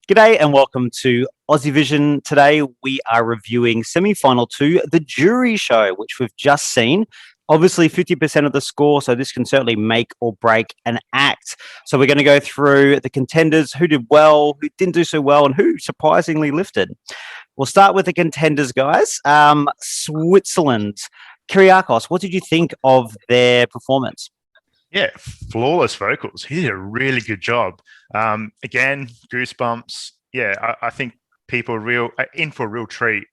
G'day and welcome to Aussievision. Today we are reviewing semi-final 2, the jury show, which we've just seen. Obviously 50% of the score, so this can certainly make or break an act. So we're going to go through the contenders, who did well, who didn't do so well, and who surprisingly lifted. We'll start with the contenders, guys. Switzerland. Kyriakos, what did you think of their performance? Yeah, flawless vocals. He did a really good job. Again, goosebumps. Yeah, I think people are in for a real treat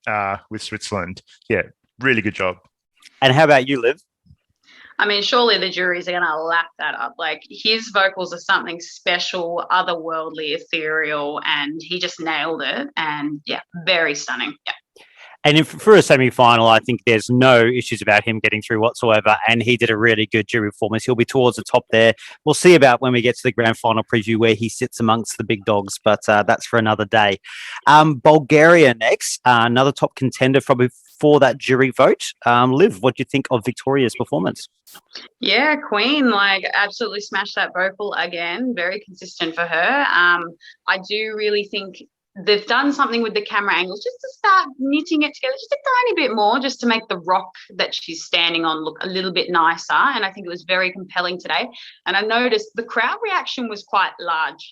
with Switzerland. Yeah, really good job. And how about you, Liv? I mean, surely the juries are going to lap that up. Like, his vocals are something special, otherworldly, ethereal, and he just nailed it. And yeah, very stunning. Yeah. And for a semi-final, I think there's no issues about him getting through whatsoever. And he did a really good jury performance. He'll be towards the top there. We'll see about when we get to the grand final preview where he sits amongst the big dogs, but that's for another day. Bulgaria next, another top contender probably for that jury vote. Liv, what do you think of Victoria's performance? Yeah, Queen, absolutely smashed that vocal again. Very consistent for her. I do really think they've done something with the camera angles just to start knitting it together just a tiny bit more, just to make the rock that she's standing on look a little bit nicer. And I think it was very compelling today. And I noticed the crowd reaction was quite large.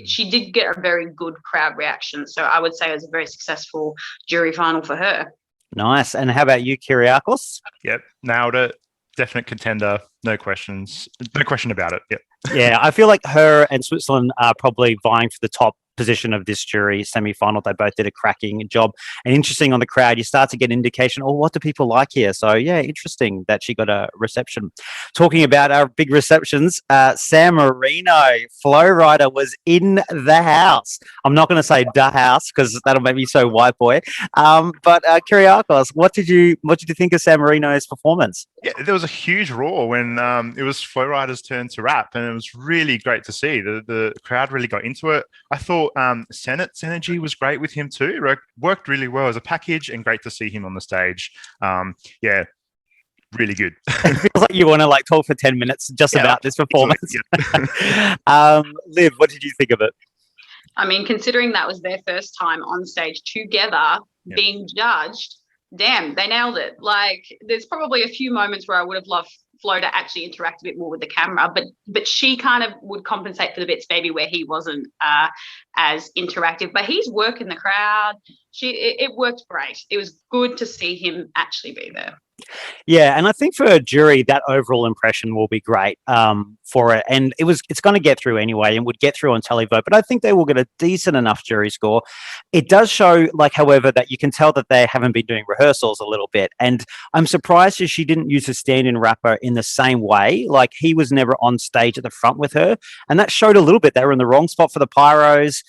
She did get a very good crowd reaction. So I would say it was a very successful jury final for her. Nice. And how about you, Kyriakos? Yep, nailed it. Definite contender. No questions. No question about it. Yep. Yeah, I feel like her and Switzerland are probably vying for the top position of this jury semi-final. They both did a cracking job. And interesting on the crowd, you start to get an indication, what do people like here? So yeah, interesting that she got a reception. Talking about our big receptions, San Marino, Flow Rider was in the house. I'm not going to say the house because that'll make me so white boy. But Kyriakos, what did you think of San Marino's performance? Yeah, there was a huge roar when it was Flow Rider's turn to rap, and it was really great to see. The crowd really got into it. I thought Senate's energy was great with him too. Worked really well as a package, and great to see him on the stage. Yeah, really good. It feels like you want to talk for 10 minutes about this performance. Yeah. Liv, what did you think of it? I mean, considering that was their first time on stage together being judged, damn, they nailed it. There's probably a few moments where I would have loved Flo to actually interact a bit more with the camera, but she kind of would compensate for the bits maybe where he wasn't as interactive. But he's working the crowd. It worked great. It was good to see him actually be there. Yeah, and I think for a jury, that overall impression will be great for it. And it's going to get through anyway and would get through on televote, but I think they will get a decent enough jury score. It does show, however, that you can tell that they haven't been doing rehearsals a little bit. And I'm surprised that she didn't use a stand-in rapper in the same way. He was never on stage at the front with her. And that showed a little bit. They were in the wrong spot for the pyros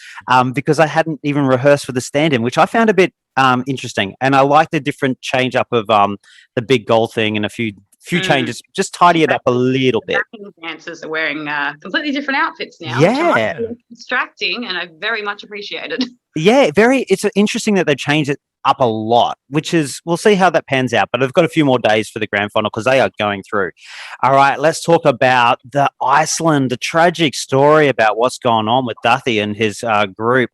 because I hadn't even rehearsed for the stand-in, which I found a bit interesting. And I like the different change up of the big goal thing and a few changes, just tidy it up a little bit. Dancers are wearing completely different outfits now. Yeah, which is distracting, and I very much appreciated. Yeah, it's interesting that they changed it up a lot, which is, we'll see how that pans out, but I've got a few more days for the grand final because they are going through. All right, let's talk about the Iceland, a tragic story about what's going on with Duthie and his group.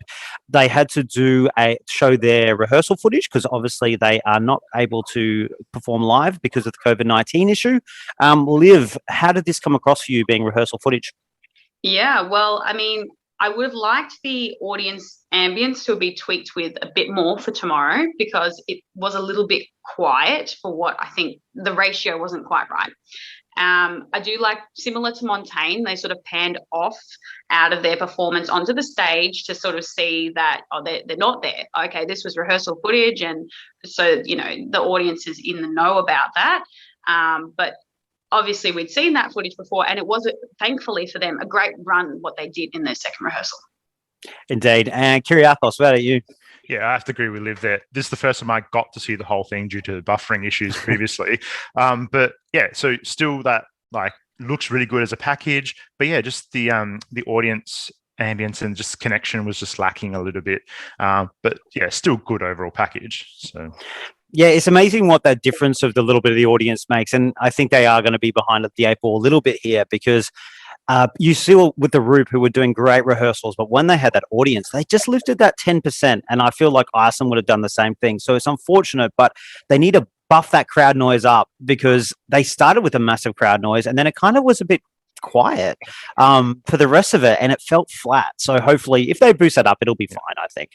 They had to show their rehearsal footage because obviously they are not able to perform live because of the COVID-19 issue. Liv, how did this come across for you being rehearsal footage? Yeah, well, I mean, I would have liked the audience ambience to be tweaked with a bit more for tomorrow because it was a little bit quiet for what I think the ratio wasn't quite right. I do like, similar to Montaigne, they sort of panned off out of their performance onto the stage to sort of see that, they're not there. Okay, this was rehearsal footage. And so, the audience is in the know about that. But obviously we'd seen that footage before, and it was, thankfully for them, a great run what they did in their second rehearsal. Indeed. And Kyriakos, what about you? Yeah, I have to agree with Liv there. This is the first time I got to see the whole thing due to buffering issues previously. But yeah, so still that looks really good as a package. But yeah, just the audience ambience and just connection was just lacking a little bit. But yeah, still good overall package. So yeah, it's amazing what that difference of the little bit of the audience makes. And I think they are going to be behind the eight ball a little bit here because You see with the Roop, who were doing great rehearsals, but when they had that audience, they just lifted that 10%. And I feel like Iceland would have done the same thing. So it's unfortunate, but they need to buff that crowd noise up because they started with a massive crowd noise and then it kind of was a bit quiet for the rest of it and it felt flat. So hopefully if they boost that up, it'll be fine, I think.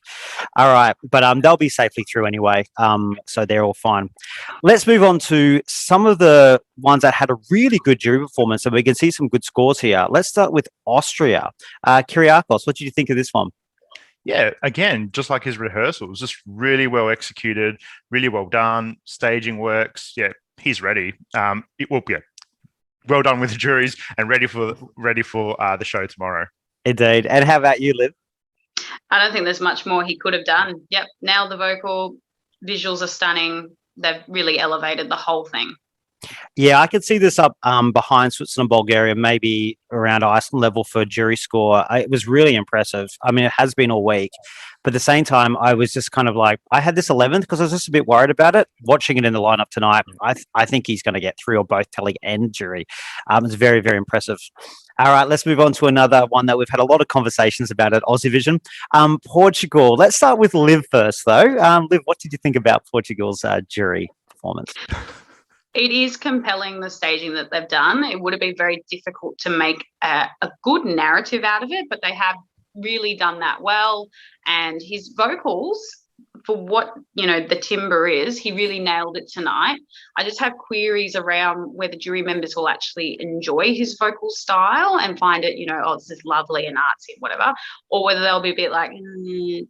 All right. But they'll be safely through anyway. So they're all fine. Let's move on to some of the ones that had a really good jury performance and we can see some good scores here. Let's start with Austria. Kyriakos, what did you think of this one? Yeah, again, just like his rehearsals, just really well executed, really well done. Staging works. Yeah, he's ready. It will be well done with the juries and ready for the show tomorrow. Indeed. And how about you, Liv? I don't think there's much more he could have done. Yep, nailed the vocal. Visuals are stunning. They've really elevated the whole thing. Yeah, I could see this up behind Switzerland, Bulgaria, maybe around Iceland level for jury score. It was really impressive. I mean, it has been all week. But at the same time, I was just kind of like, I had this 11th because I was just a bit worried about it. Watching it in the lineup tonight, I think he's going to get through or both telly and jury. It's very, very impressive. All right, let's move on to another one that we've had a lot of conversations about at Aussivision. Portugal. Let's start with Liv first, though. Liv, what did you think about Portugal's jury performance? It is compelling, the staging that they've done. It would have been very difficult to make a good narrative out of it, but they have really done that well. And his vocals, for what, the timbre is, he really nailed it tonight. I just have queries around whether jury members will actually enjoy his vocal style and find it, this is lovely and artsy and whatever, or whether they'll be a bit like,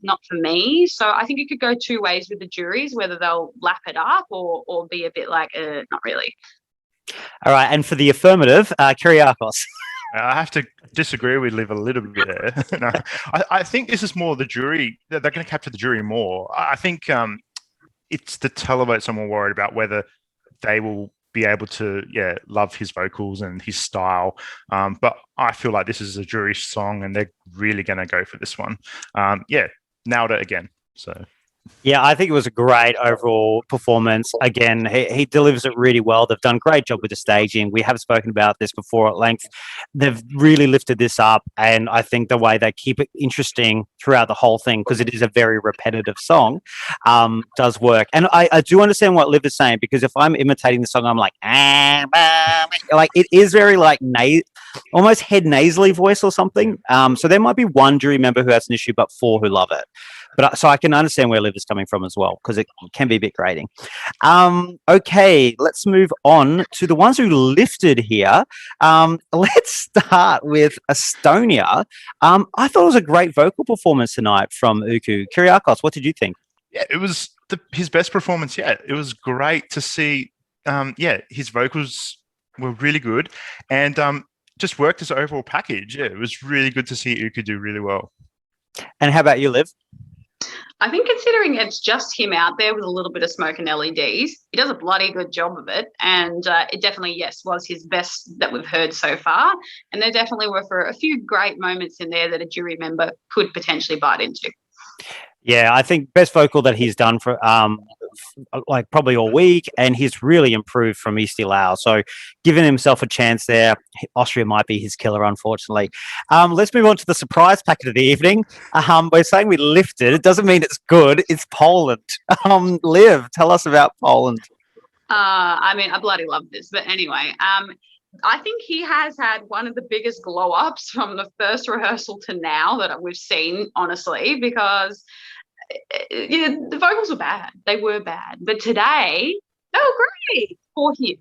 not for me. So I think it could go two ways with the juries, whether they'll lap it up or be a bit like, not really. All right, and for the affirmative, Kyriakos. I have to disagree with Liv a little bit there. No, I think this is more the jury. They're going to capture the jury more. I think it's the televotes I'm more worried about, whether they will be able to, love his vocals and his style. But I feel like this is a jury song and they're really going to go for this one. Nailed it again. So. Yeah, I think it was a great overall performance. Again, he delivers it really well. They've done a great job with the staging. We have spoken about this before at length. They've really lifted this up, and I think the way they keep it interesting throughout the whole thing, because it is a very repetitive song, does work. And I do understand what Liv is saying, because if I'm imitating the song, I'm like, like it is very like almost head nasally voice or something. So there might be one jury member who has an issue, but 4 who love it. But so I can understand where Liv is coming from as well, because it can be a bit grating. Okay, let's move on to the ones who lifted here. Let's start with Estonia. I thought it was a great vocal performance tonight from Uku. Kyriakos, what did you think? Yeah, it was his best performance yet. It was great to see. His vocals were really good and just worked as an overall package. Yeah, it was really good to see Uku do really well. And how about you, Liv? I think considering it's just him out there with a little bit of smoke and LEDs, he does a bloody good job of it. And it definitely, was his best that we've heard so far. And there definitely were for a few great moments in there that a jury member could potentially bite into. Yeah, I think best vocal that he's done for like probably all week, and he's really improved from East Lao. So giving himself a chance there. Austria might be his killer, unfortunately. Let's move on to the surprise packet of the evening. We're saying we lifted. It doesn't mean it's good. It's Poland. Liv, tell us about Poland. I bloody love this. But anyway, I think he has had one of the biggest glow-ups from the first rehearsal to now that we've seen, honestly, because the vocals were bad. They were bad. But today, they were great for him.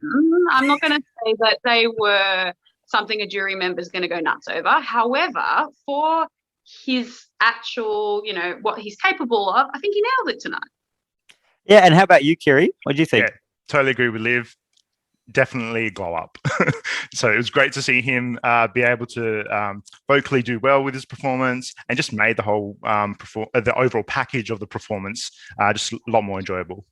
I'm not going to say that they were something a jury member is going to go nuts over. However, for his actual, what he's capable of, I think he nailed it tonight. Yeah, and how about you, Kiri? What do you think? Yeah, totally agree with Liv. Definitely glow up. So it was great to see him be able to vocally do well with his performance, and just made the whole the overall package of the performance just a lot more enjoyable.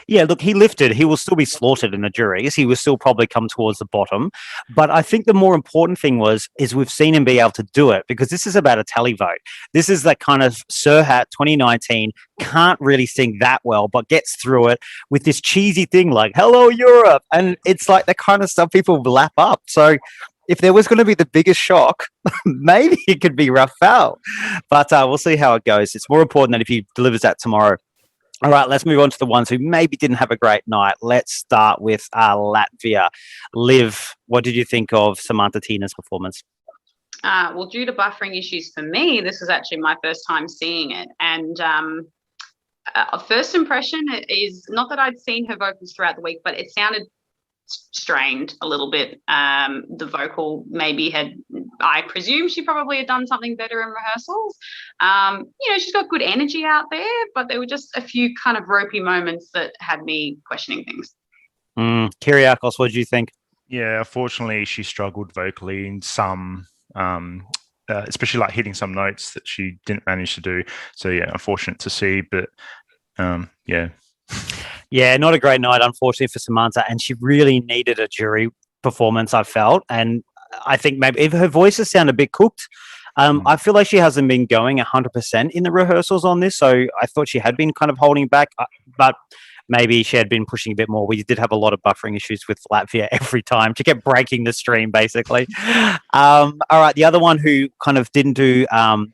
Yeah, look, he lifted. He will still be slaughtered in the juries. He will still probably come towards the bottom. But I think the more important thing is we've seen him be able to do it, because this is about a tally vote. This is that kind of Serhat 2019, can't really sing that well, but gets through it with this cheesy thing like, hello, Europe. And it's like the kind of stuff people lap up. So if there was going to be the biggest shock, maybe it could be Rafael. But we'll see how it goes. It's more important that if he delivers that tomorrow. All right, let's move on to the ones who maybe didn't have a great night. Let's start with Latvia. Liv, what did you think of Samantha Tina's performance? Well, due to buffering issues for me, this was actually my first time seeing it. And first impression is not that I'd seen her vocals throughout the week, but it sounded strained a little bit. The vocal maybe I presume she probably had done something better in rehearsals. She's got good energy out there, but there were just a few kind of ropey moments that had me questioning things. Kyriakos, what did you think? Yeah, unfortunately, she struggled vocally in some, especially like hitting some notes that she didn't manage to do. So yeah, unfortunate to see, but yeah. Yeah, not a great night, unfortunately, for Samantha, and she really needed a jury performance, I felt. And I think maybe if her voices sound a bit cooked, I feel like she hasn't been going 100% in the rehearsals on this, so I thought she had been kind of holding back, but maybe she had been pushing a bit more. We did have a lot of buffering issues with Latvia every time. She kept breaking the stream, basically. All right, the other one who kind of didn't do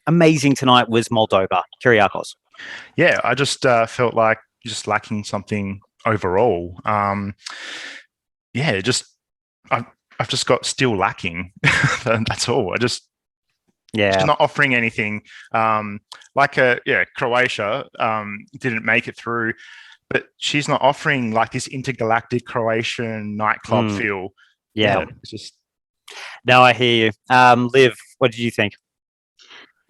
amazing tonight was Moldova. Kyriakos. Yeah, I just felt like just lacking something overall. I've just got still lacking. That's all. She's not offering anything. Croatia didn't make it through, but she's not offering like this intergalactic Croatian nightclub feel. Yeah, it's just. No, I hear you. Liv, what did you think?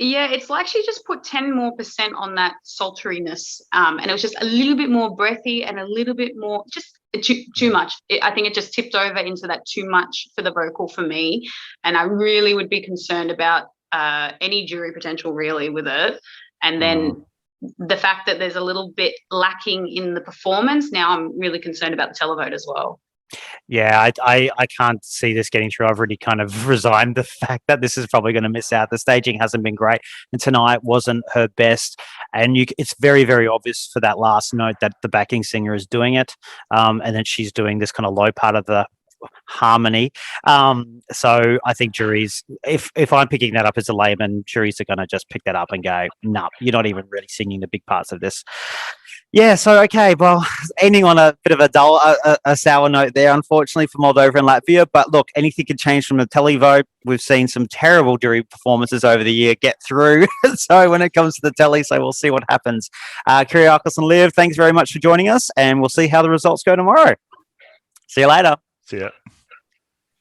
Yeah, it's like she just put 10% more on that sultriness, and it was just a little bit more breathy and a little bit more, just too much. I think it just tipped over into that too much for the vocal for me, and I really would be concerned about any jury potential really with it. And then the fact that there's a little bit lacking in the performance, now I'm really concerned about the televote as well. Yeah, I can't see this getting through. I've already kind of resigned the fact that this is probably going to miss out. The staging hasn't been great, and tonight wasn't her best. And it's very, very obvious for that last note that the backing singer is doing it, and then she's doing this kind of low part of the harmony. So I think juries, if I'm picking that up as a layman, juries are going to just pick that up and go, no, you're not even really singing the big parts of this. Yeah, so okay, well, ending on a bit of a sour note there, unfortunately, for Moldova and Latvia. But look, anything can change from the televote. We've seen some terrible jury performances over the year get through. So when it comes to the telly, so we'll see what happens. Kyriakos and Liv, thanks very much for joining us, and we'll see how the results go tomorrow. See you later. See ya.